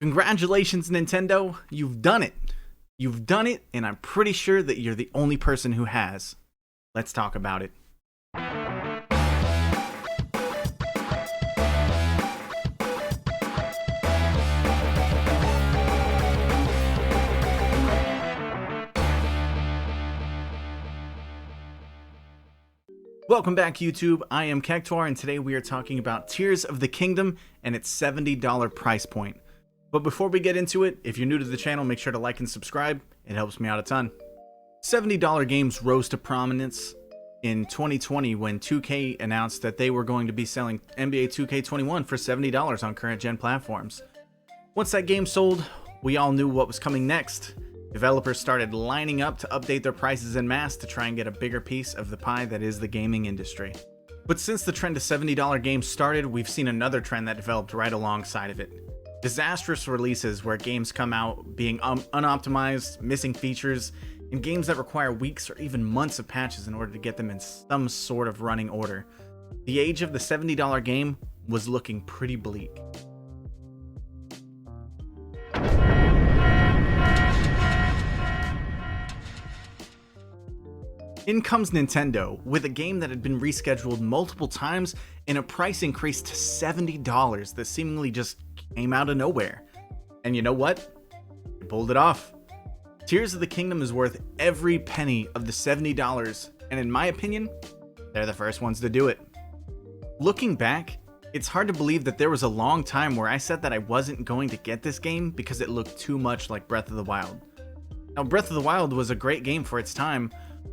Congratulations, Nintendo. You've done it. You've done it, and I'm pretty sure that you're the only person who has. Let's talk about it. Welcome back, YouTube. I am Kektor, and today we are talking about Tears of the Kingdom and its $70 price point. But before we get into it, if you're new to the channel, make sure to like and subscribe. It helps me out a ton. $70 games rose to prominence in 2020 when 2K announced that they were going to be selling NBA 2K21 for $70 on current gen platforms. Once that game sold, we all knew what was coming next. Developers started lining up to update their prices en masse to try and get a bigger piece of the pie that is the gaming industry. But since the trend of $70 games started, we've seen another trend that developed right alongside of it. Disastrous releases where games come out being unoptimized, missing features, and games that require weeks or even months of patches in order to get them in some sort of running order. The age of the $70 game was looking pretty bleak. In comes Nintendo with a game that had been rescheduled multiple times and a price increase to $70 that seemingly just came out of nowhere. And you know what? They pulled it off. Tears of the Kingdom is worth every penny of the $70, and in my opinion, they're the first ones to do it. Looking back, it's hard to believe that there was a long time where I said that I wasn't going to get this game because it looked too much like Breath of the Wild. Now, Breath of the Wild was a great game for its time,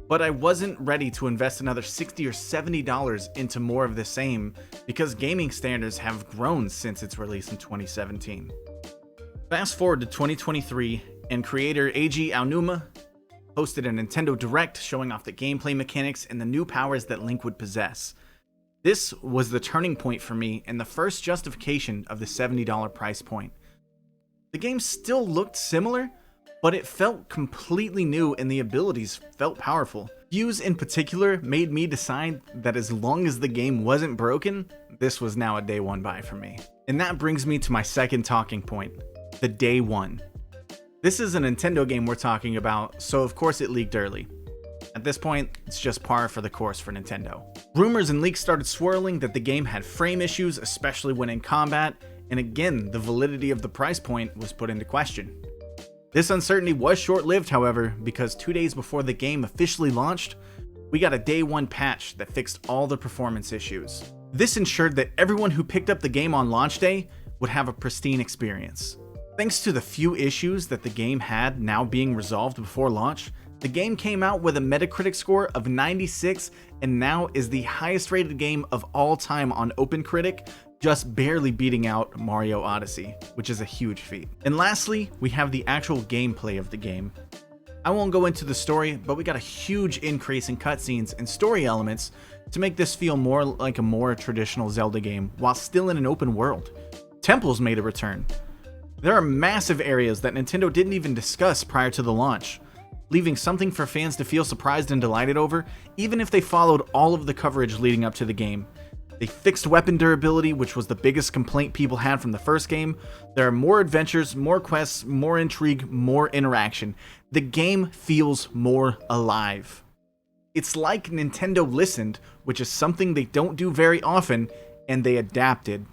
but I wasn't ready to invest another $60 or $70 into more of the same because gaming standards have grown since its release in 2017. Fast forward to 2023, and creator Eiji Aonuma hosted a Nintendo Direct showing off the gameplay mechanics and the new powers that Link would possess. This was the turning point for me and the first justification of the $70 price point. The game still looked similar, but it felt completely new and the abilities felt powerful. Fuse in particular made me decide that as long as the game wasn't broken, this was now a day one buy for me. And that brings me to my second talking point, the day one. This is a Nintendo game we're talking about, so of course it leaked early. At this point, it's just par for the course for Nintendo. Rumors and leaks started swirling that the game had frame issues, especially when in combat, and again, the validity of the price point was put into question. This uncertainty was short-lived, however, because 2 days before the game officially launched, we got a day one patch that fixed all the performance issues. This ensured that everyone who picked up the game on launch day would have a pristine experience. Thanks to the few issues that the game had now being resolved before launch, the game came out with a Metacritic score of 96 and now is the highest rated game of all time on OpenCritic, just barely beating out Mario Odyssey, which is a huge feat. And lastly, we have the actual gameplay of the game. I won't go into the story, but we got a huge increase in cutscenes and story elements to make this feel more like a more traditional Zelda game while still in an open world. Temples made a return. There are massive areas that Nintendo didn't even discuss prior to the launch, leaving something for fans to feel surprised and delighted over, even if they followed all of the coverage leading up to the game. They fixed weapon durability, which was the biggest complaint people had from the first game. There are more adventures, more quests, more intrigue, more interaction. The game feels more alive. It's like Nintendo listened, which is something they don't do very often, and they adapted.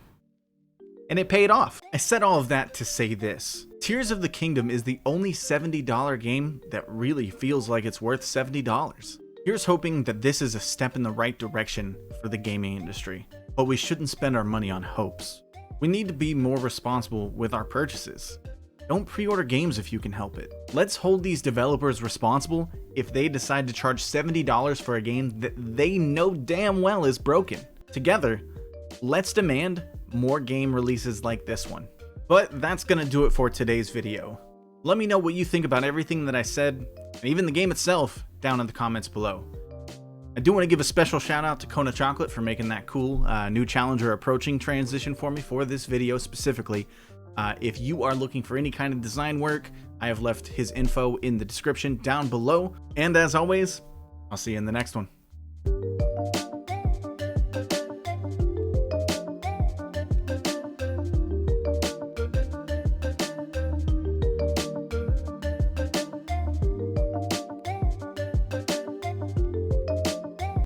And it paid off. I said all of that to say this. Tears of the Kingdom is the only $70 game that really feels like it's worth $70. Here's hoping that this is a step in the right direction for the gaming industry, but we shouldn't spend our money on hopes. We need to be more responsible with our purchases. Don't pre-order games if you can help it. Let's hold these developers responsible if they decide to charge $70 for a game that they know damn well is broken. Together, let's demand more game releases like this one. But that's gonna do it for today's video. Let me know what you think about everything that I said, and even the game itself, down in the comments below. I do want to give a special shout out to KonaChocolate for making that cool new challenger approaching transition for me for this video specifically. If you are looking for any kind of design work, I have left his info in the description down below. And as always, I'll see you in the next one.